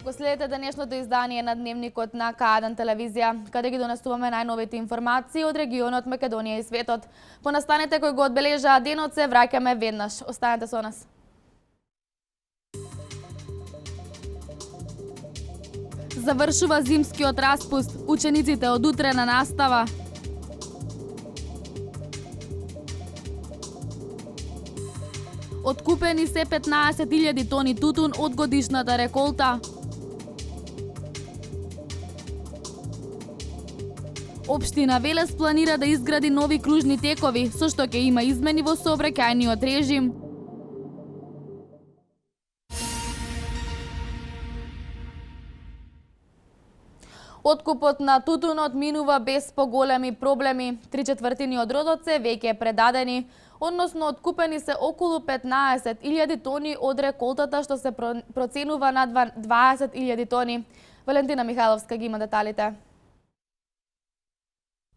Го следете денешното издание на Дневникот на К1 телевизија, каде ги донесуваме најновите информации од регионот, Македонија и светот. Понастанете кои го одбележаа денот, се враќаме веднаш. Останете со нас. Завршува зимскиот распуст, учениците од утре на настава. Откупени се 15.000 тони тутун од годишната реколта. Општина Велес планира да изгради нови кружни текови, со што ќе има измени во сообраќајниот режим. Откупот на тутунот минува без поголеми проблеми. 3/4 од родот се веќе предадени, односно откупени се околу 15.000 тони од реколтата, што се проценува на 20.000 тони. Валентина Михайловска ги има деталите.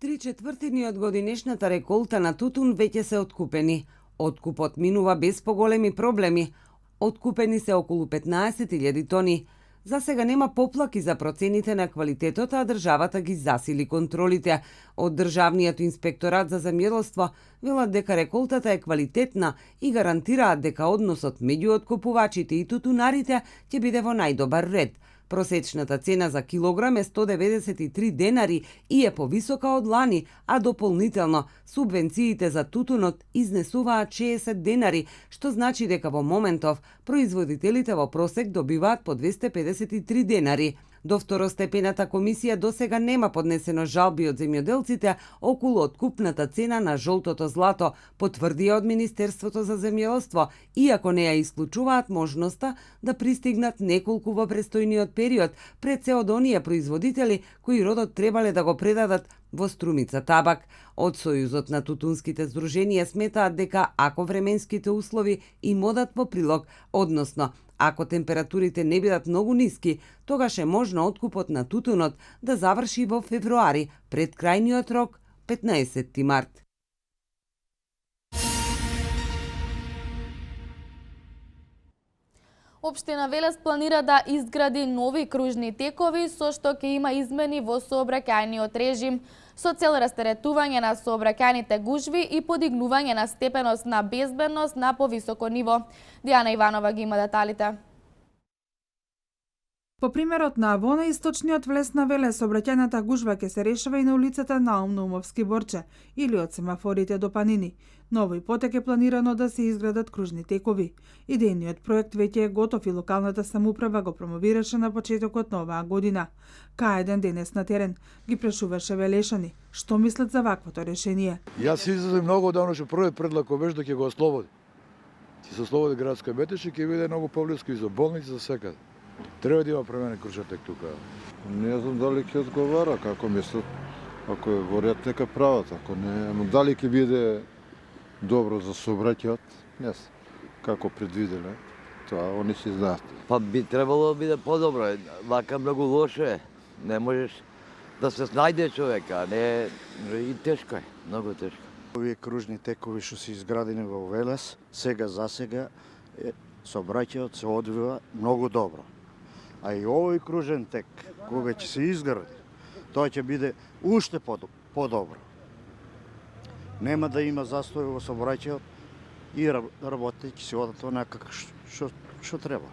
3/4 од годинешната реколта на тутун веќе се откупени. Откупот минува без поголеми проблеми. Откупени се околу 15.000 тони. За сега нема поплаки за процените на квалитетот, а државата ги засили контролите. Од Државниот инспекторат за земјоделство велат дека реколтата е квалитетна и гарантираат дека односот меѓу откупувачите и тутунарите ќе биде во најдобар ред. Просечната цена за килограм е 193 денари и е повисока од лани, а дополнително субвенциите за тутунот изнесуваат 60 денари, што значи дека во моментов производителите во просек добиваат по 253 денари. До второстепената комисија досега нема поднесено жалби од земјоделците околу откупната цена на жолтото злато, потврдија од Министерството за земјоделство, иако не ја исклучуваат можноста да пристигнат неколку во престојниот период пред се од оние производители кои родот требале да го предадат во струмица табак. Од Сојузот на тутунските здруженија сметаат дека ако временските услови им одат во прилог, односно ако температурите не бидат многу ниски, тогаш е можно откупот на тутунот да заврши во февруари, пред крајниот рок 15 март. Општина Велес планира да изгради нови кружни текови, со што ќе има измени во сообраќајниот режим, со цел растеретување на сообраќајните гужви и подигнување на степеност на безбедност на повисоко ниво. Дијана Иванова ги има деталите. По примерот на во источниот влез на Велес, сообраќајната гужва ќе се решава и на улицата Наум Наумовски Борче или од семафорите до Панини. Ново и потек е планирано да се изградат кружни текови. Идејниот проект веќе е готов и локалната самоуправа го промовираше на почетокот на оваа година. К1 денес на терен ги прашуваше велешани што мислат за ваквото решение. Јас се изразив многу давно што првиот предлог кој беше да ќе го ослободи. Ќе се ослободи градска метеж и ќе биде многу поблиску и за болници за секаде. Треба да има променен кружен тек тука. Не знам дали ќе одговара, како мислат, ако е во ред нека прават, ако не, дали ќе биде добро за сообраќајот, не знам, како предвиделе, тоа они си знаат. Па би требало да биде подобро, вака многу лошо е, не можеш да се снајде човека, не и тешко е, многу тешко. Овие кружни текови што се изградени во Велес, сега за сега сообраќајот се одвива многу добро. А и овој кружен тек, кога ќе се изгради, тоа ќе биде уште подобро. Нема да има застој во сообраќајот и работите ќе се одат онака што треба.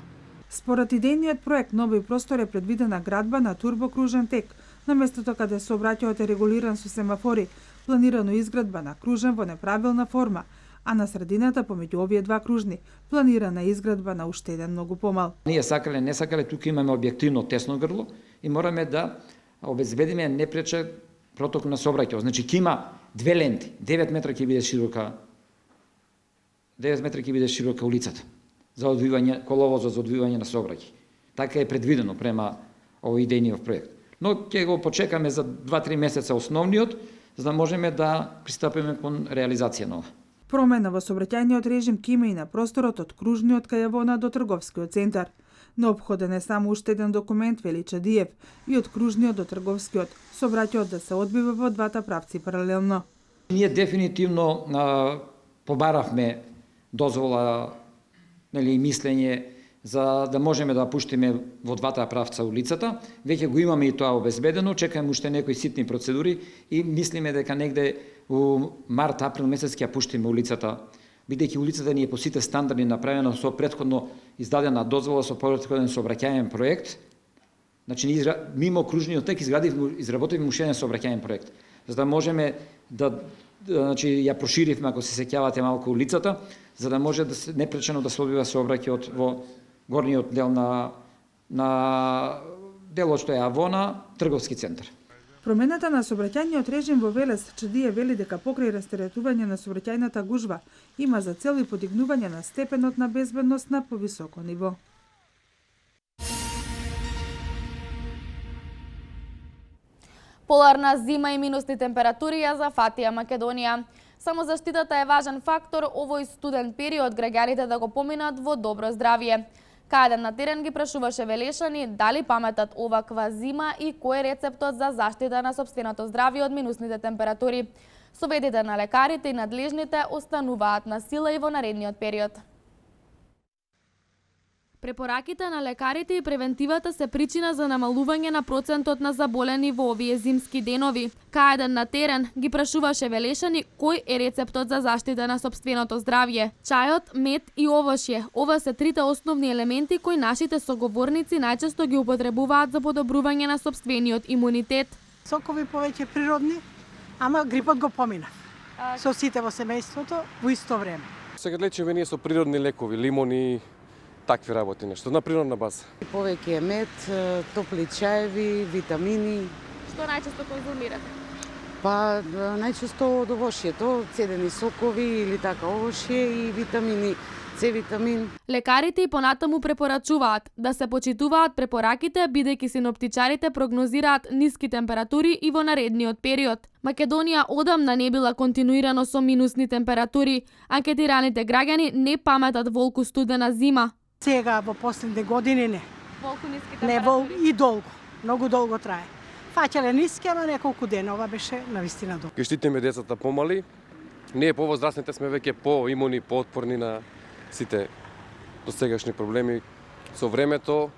Според идејниот проект, нови простор е предвидена градба на турбокружен тек. На местото каде сообраќајот е регулиран со семафори, планирано изградба на кружен во неправилна форма, а на средината помеѓу овие два кружни планирана изградба на уште еден многу помал. Ние сакале, не сакале, тука имаме објективно тесно грло и мораме да обезбедиме непречен проток на сообраќај. Значи ќе има две ленти, 9 метра ќе биде широка. 9 метра ќе биде широка улицата за одвивање коловозот за одвивање на сообраќај. Така е предвидено према овој идејниот проект. Но ќе го почекаме за 2-3 месеца основниот, за да можеме да пристапиме кон реализација нова. Промена во сообраќајниот режим ќе има и на просторот од кружниот кај Авона до трговскиот центар. Неопходен е само уште еден документ, вели Чадиев, и од кружниот до трговскиот, сообраќајот да се одбива во двата правци паралелно. Ние дефинитивно побаравме дозвола, нели, мислење за да можеме да пуштиме во двата правца улицата. Веќе го имаме и тоа обезбедено, чекаме уште некои ситни процедури и мислиме дека негде во март-април месец ќе ја пуштиме улицата, бидејќи улицата ни е по сите стандарди направена со претходно издадена дозвола со претходен сообраќајен проект. Значи, мимо кружниот тек изработивме уште еден сообраќајен проект, за да можеме значи, ја проширивме, ако се сеќавате малку улицата, за да може да се непречено да се одвива сообраќајот во горниот дел на делот што е Авона, трговски центар. Промената на сообраќајниот режим во Велес, Чадиев вели дека покрај растеретување на сообраќајната гужва има за цел и подигнување на степенот на безбедност на повисоко ниво. Поларна зима и минусни температури ја зафатија Македонија. Самозаштитата е важен фактор овој студен период граѓаните да го поминат во добро здравје. Кајден на терен ги прашуваше Велешани дали паметат оваква зима и кој е рецептот за заштита на сопственото здравје од минусните температури. Советите на лекарите и надлежните остануваат на сила и во наредниот период. Препораките на лекарите и превентивата се причина за намалување на процентот на заболени во овие зимски денови. Кајден на терен ги прашуваше Велешани кој е рецептот за заштита на сопственото здравје. Чајот, мед и овошје. Ова се трите основни елементи кои нашите соговорници најчесто ги употребуваат за подобрување на сопствениот имунитет. Сокови повеќе природни, ама грипот го помина. Со сите во семејството во исто време. Сега лечиме ние со природни лекови, лимони, такви работи, нешто на природна база. Повеќе мед, топли чаеви, витамини. Што најчесто конзумирате? Па најчесто од овошјето, цедени сокови или така овошје и витамини, С витамин. Лекарите и понатаму препорачуваат да се почитуваат препораките бидејќи синоптичарите прогнозираат ниски температури и во наредниот период. Македонија одамна не била континуирано со минусни температури. Анкетираните граѓани не паметат волку студена зима. Сега во последните години не. Волку ниски температури? Не, и долго. Многу долго трае. Фаќале ниски, ама неколку дена. Ова беше навистина долго. Ке штитиме децата помали. Ние повозрастните сме веќе поимуни, поотпорни на сите досегашни проблеми со времето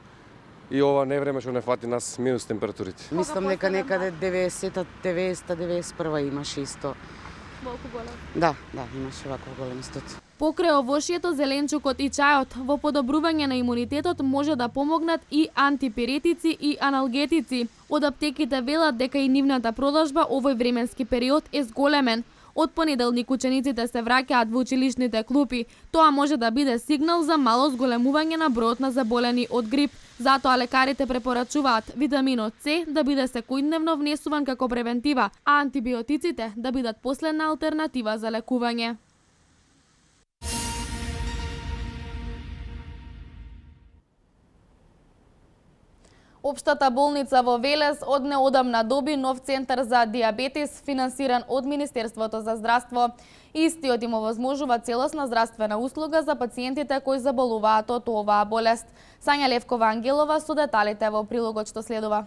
и ова не време што не фати нас минус температурите. Мислам дека некаде 90-91 имаше исто. Волку голем? Да, имаше ваков голем истот. Покрај овошјето, зеленчукот и чајот, во подобрување на имунитетот може да помогнат и антипиретици и аналгетици. Од аптеките велат дека и нивната продажба овој временски период е зголемен. Од понеделник учениците се враќаат во училишните клупи. Тоа може да биде сигнал за мало зголемување на бројот на заболени од грип. Затоа лекарите препорачуваат витаминот С да биде секојдневно внесуван како превентива, а антибиотиците да бидат последна алтернатива за лекување. Општата болница во Велес од неодамна доби нов центар за дијабетис, финансиран од Министерството за здравство. Истиот им овозможува целосна здравствена услуга за пациентите кои заболуваат од оваа болест. Сања Левкова Ангелова со деталите во прилогот што следува.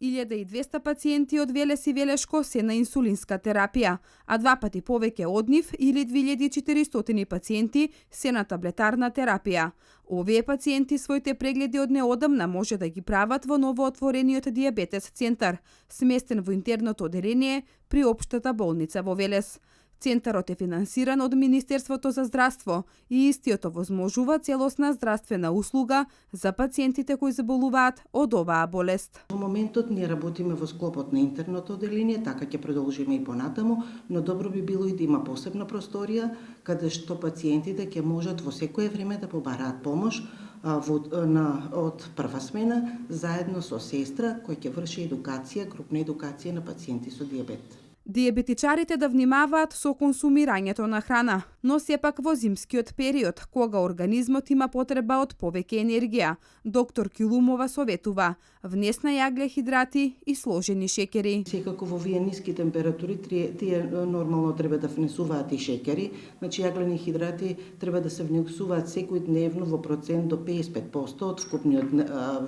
1200 пациенти од Велес и Велешко се на инсулинска терапија, а 2 пати повеќе од нив или 2400 пациенти се на таблетарна терапија. Овие пациенти своите прегледи од неодамна може да ги прават во новоотворениот дијабетес центар, сместен во интерното оделение при Општата болница во Велес. Центарот е финансиран од Министерството за здравство и истиот овозможува целосна здравствена услуга за пациентите кои заболуваат од оваа болест. Во моментот ние работиме во склопот на интерното оделение, така ќе продолжиме и понатаму, но добро би било и да има посебна просторија каде што пациентите ќе можат во секое време да побараат помош од прва смена заедно со сестра која ќе врши едукација, групна едукација на пациенти со дијабет. Диабетичарите да внимаваат со консумирањето на храна, но сепак во зимскиот период, кога организмот има потреба од повеќе енергија, доктор Килумова советува внес на јагле, хидрати и сложени шекери. Секако во овие ниски температури тие нормално треба да внесуваат и шекери, значи јаглени хидрати треба да се внесуваат секој дневно во процент до 55% од вкупниот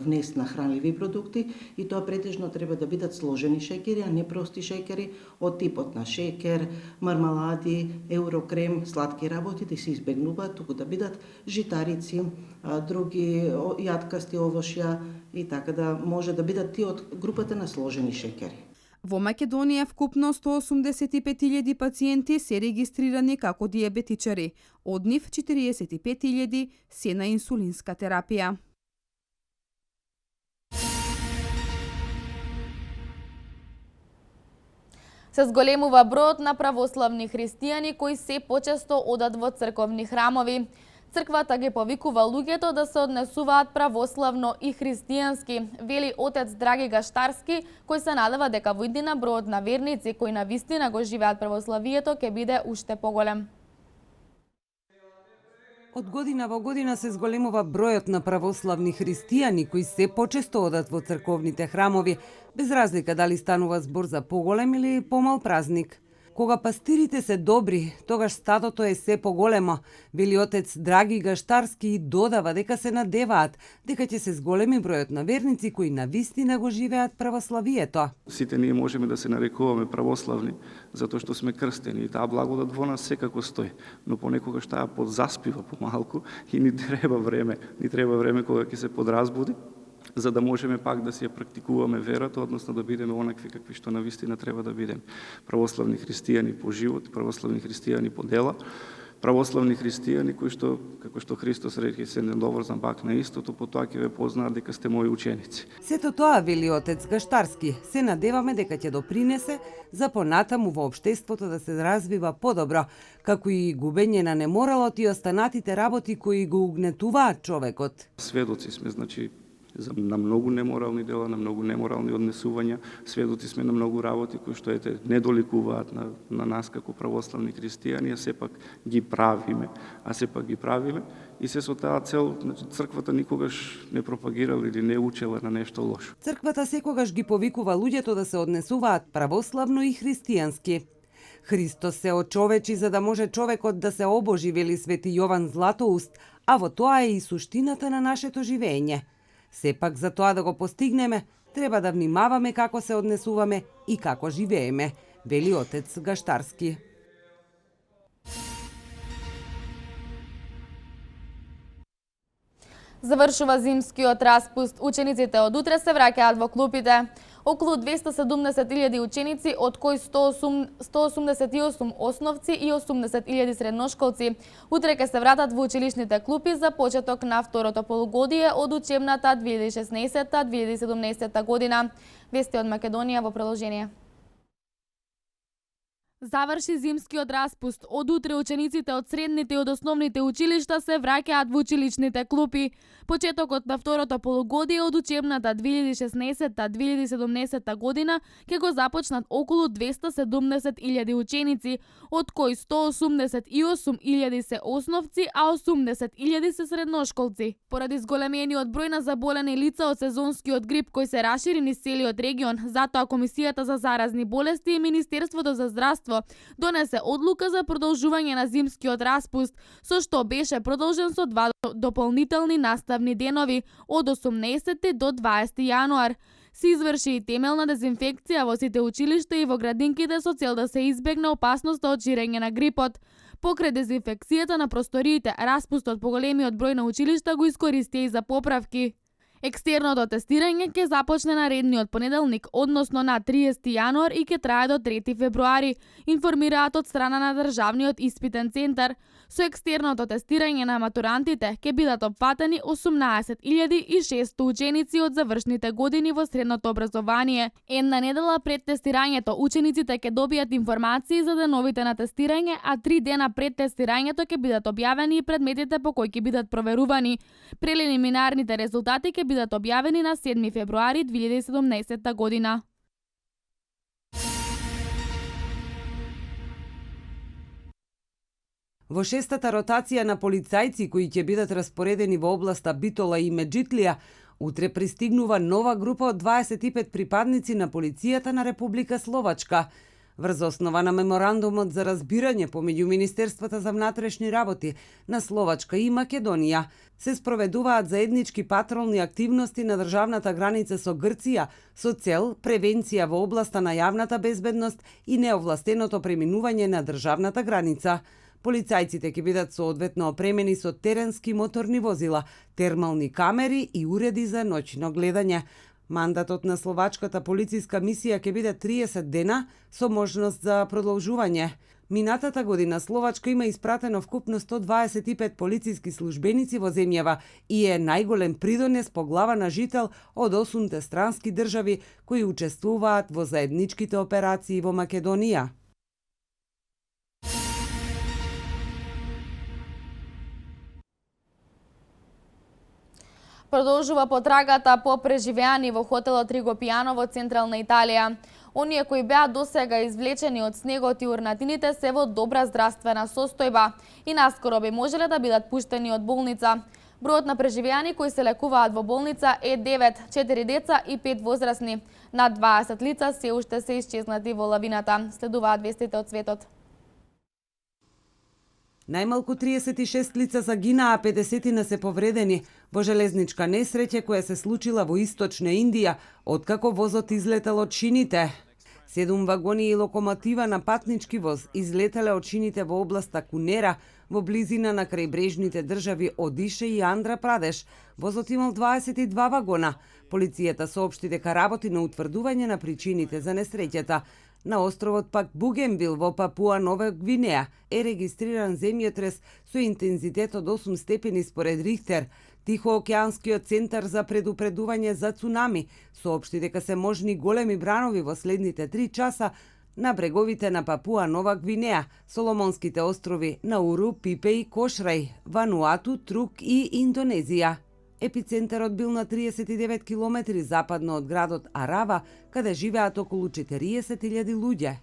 внес на хранливи продукти и тоа претежно треба да бидат сложени шекери, а не прости шекери од типот на шекер, мармалади, еврокрем, сладки работи да се избегнуваат, туку да бидат житарици, други јаткасти овошја и така да може да бидат тие од групата на сложени шекери. Во Македонија вкупно 185.000 пациенти се регистрирани како диабетичари, од нив 45.000 се на инсулинска терапија. Се зголемува бројот на православни христијани кои се почесто одат во црковни храмови. Црквата ги повикува луѓето да се однесуваат православно и христијански, вели отец Драги Гаштарски, кој се надева дека во иднина бројот на верници кои навистина го живеат православието ќе биде уште поголем. Од година во година се зголемува бројот на православни христијани кои се почесто одат во црковните храмови, без разлика дали станува збор за поголем или помал празник. Кога пастирите се добри, тогаш стадото е се поголемо, вели отец Драги Гаштарски и додава дека се надеваат дека ќе се зголеми бројот на верници кои навистина го живеат православието. Сите ние можеме да се нарекуваме православни, затоа што сме крстени и таа благодат во нас секако стои, но понекогаш таа подзаспива помалку и ни треба време кога ќе се подразбуди, за да можеме пак да си ја практикуваме верата, односно да бидеме онакви какви што навистина треба да бидеме. Православни христијани по живот, православни христијани по дела, православни христијани кои што, како што Христос рече, се недоврзан пак на истото, потоа ќе ве познаат дека сте мои ученици. Сето тоа, вели отец Гаштарски, се надеваме дека ќе допринесе за понатаму во општеството да се развива подобро, како и губење на неморалот и останатите работи кои го угнетуваат човекот. Сведоци сме, значи, на многу неморални дела, на многу неморални однесувања, сведоци сме на многу работи кои што не доликуваат на нас како православни христијани, а сепак ги правиме, и се со таа цел, значи, црквата никогаш не пропагирала или не учела на нешто лошо. Црквата секогаш ги повикува луѓето да се однесуваат православно и христијански. Христос се очовечи за да може човекот да се обожи, вели свети Јован Златоуст, а во тоа е и суштината на нашето живење. Сепак за тоа да го постигнеме, треба да внимаваме како се однесуваме и како живееме, вели отец Гаштарски. Завршува зимскиот распуст. Учениците од утре се враќаат во клупите. Околу 270.000 ученици, од кои 188 основци и 80.000 средношколци, утре ќе се вратат во училишните клупи за почеток на второто полугодие од учебната 2016-2017 година. Вести од Македонија во продолжение. Заврши зимскиот распуст. Од утре учениците од средните и од основните училишта се враќаат во училишните клупи. Почетокот на второто полугодие од учебната 2016-2017 година ќе го започнат околу 270.000 ученици, од кои 188.000 се основци, а 80.000 се средношколци. Поради зголемениот број на заболени лица од сезонскиот грип кој се расшири низ целиот регион, затоа Комисијата за заразни болести и Министерството за здравство донесе одлука за продолжување на зимскиот распуст, со што беше продолжен со 2 дополнителни наставни денови од 18 до 20 јануар. Се изврши и темелна дезинфекција во сите училишта и во градинките со цел да се избегне опасноста од ширење на грипот. Покрај дезинфекцијата на просториите, распустот по големиот број на училишта го искористија и за поправки. Екстерното тестирање ќе започне наредниот понеделник, односно на 30 јануар и ќе трае до 3 февруари, информираат од страна на Државниот испитен центар. Со екстерното тестирање на матурантите ќе бидат опфатени 18.600 ученици од завршните години во средното образование. Една недела пред тестирањето, учениците ќе добијат информации за деновите на тестирање, а 3 дена пред тестирањето ќе бидат објавени и предметите по кои ќе бидат проверувани. Прелиминарните резултати ќе бидат објавени на 7 февруари 2017 година. Во шестата ротација на полицајци кои ќе бидат распоредени во областа Битола и Меджитлија, утре пристигнува нова група од 25 припадници на полицијата на Република Словачка. Врз основа на меморандумот за разбирање помеѓу Министерствата за внатрешни работи на Словачка и Македонија, се спроведуваат заеднички патролни активности на државната граница со Грција со цел превенција во областа на јавната безбедност и неовластеното преминување на државната граница. Полицајците ќе бидат соодветно опремени со теренски моторни возила, термални камери и уреди за ноќно гледање. Мандатот на словачката полициска мисија ќе биде 30 дена со можност за продолжување. Минатата година Словачка има испратено вкупно 125 полициски службеници во земјава и е најголем придонес по глава на жител од 8 странски држави кои учествуваат во заедничките операции во Македонија. Продолжува потрагата по преживеани во хотелот Ригопијано во централна Италија. Оние кои беа досега извлечени од снегот и урнатините се во добра здравствена состојба и наскоро би можеле да бидат пуштени од болница. Бројот на преживеани кои се лекуваат во болница е 9, 4 деца и 5 возрастни. Над 20 лица се уште се исчезнати во лавината. Следуваат вестите од светот. Најмалку 36 лица загинаа, а 50 се повредени во железничка несреќа која се случила во источна Индија, откако возот излетел од шините. 7 вагони и локомотива на патнички воз излетеле од шините во областа Кунера, во близина на крајбрежните држави Одиша и Андра Прадеш. Возот имал 22 вагона. Полицијата соопшти дека работи на утврдување на причините за несреќата. На островот пак Бугенвил во Папуа Нова Гвинеја е регистриран земјотрес со интензитет од 8 степени според Рихтер. Тихоокеанскиот центар за предупредување за цунами соопшти дека се можни големи бранови во следните 3 часа на бреговите на Папуа Нова Гвинеја, Соломонските острови, Науру, Пипе и Кошрај, Вануату, Трук и Индонезија. Епицентарот бил на 39 километри западно од градот Арава, каде живеат околу 40.000 луѓе.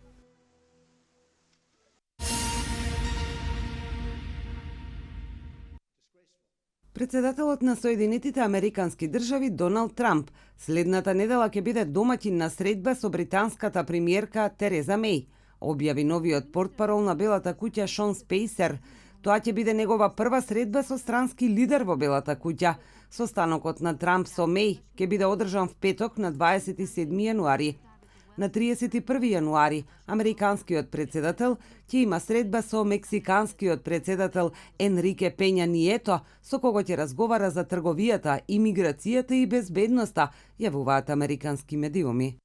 Председателот на Соединетите Американски држави Доналд Трамп следната недела ќе биде домаќин на средба со британската премиерка Тереза Меј, објави новиот портпарол на Белата куќа Шон Спейсер. Тоа ќе биде негова прва средба со странски лидер во Белата куќа. Состанокот на Трамп со Меј ќе биде одржан в петок на 27 јануари. На 31 јануари, американскиот председател ќе има средба со мексиканскиот председател Енрике Пења Нието, со кого ќе разговара за трговијата, имиграцијата и безбедноста, јавуваат американски медиуми.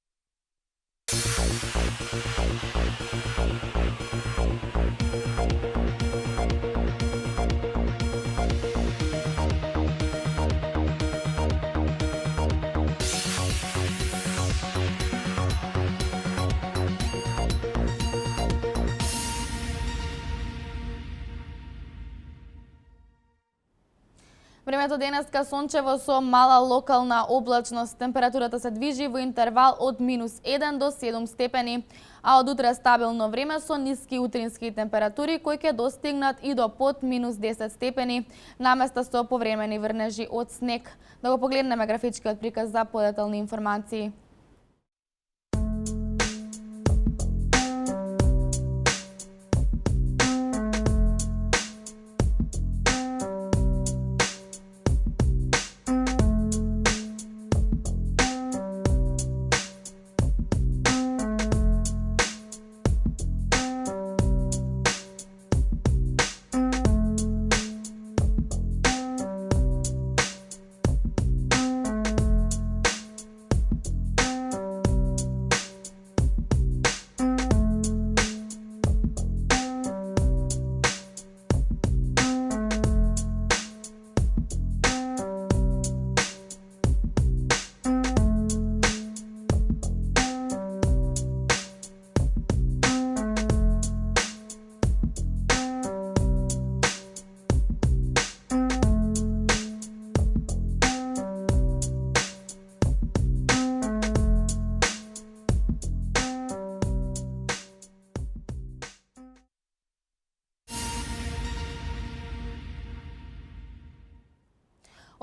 Времето денеска сончево со мала локална облачност. Температурата се движи во интервал од -1 до 7 степени, а од утре стабилно време со ниски утрински температури кои ќе достигнат и до под -10 степени, наместа со повремени врнежи од снег. Да го погледнеме графичкиот приказ за подетални информации.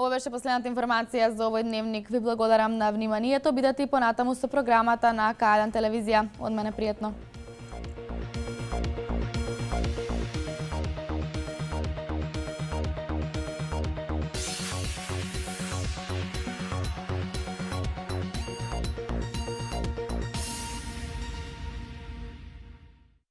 Ова беше последната информација за овој дневник. Ви благодарам на вниманието. Бидете и понатаму со програмата на К1 телевизија. Од мене пријатно.